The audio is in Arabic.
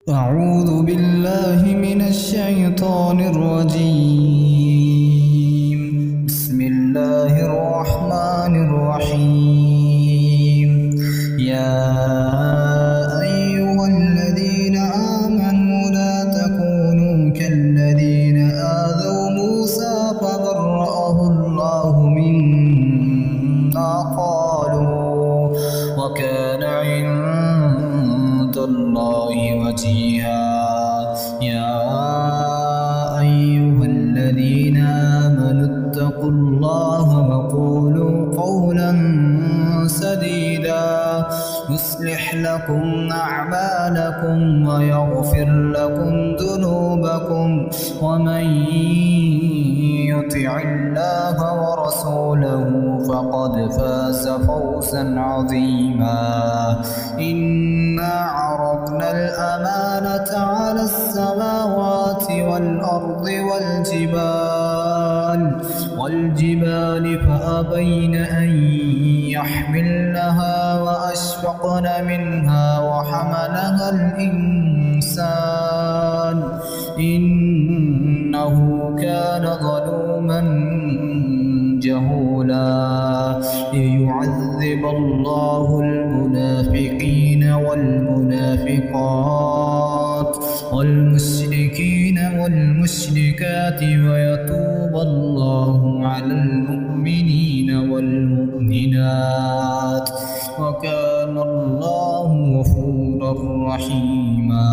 أعوذ بالله من الشيطان الرجيم. بسم الله الرحمن الرحيم. يا أيها الذين آمنوا لا تكونوا كالذين آذوا موسى فبرأه الله مما قالوا وكان عند الله وجيها. يا أيها الذين آمنوا اتقوا الله وقولوا قولا سديدا يصلح لكم أعمالكم ويغفر لكم ذنوبكم ومن يطع الله ورسوله فقد فاز فوزا عظيما. إنا عرضنا الأمانة على السماوات والأرض والجبال فأبين أن يحملنها وأشفقن منها وحملها الإنسان إنه كان ظلوما جهولا. ليعذب الله المنافقين والمنافقات والمشركين والمشركات ويتوب الله على المؤمنين والمؤمنات وكان الله غفورا رحيما.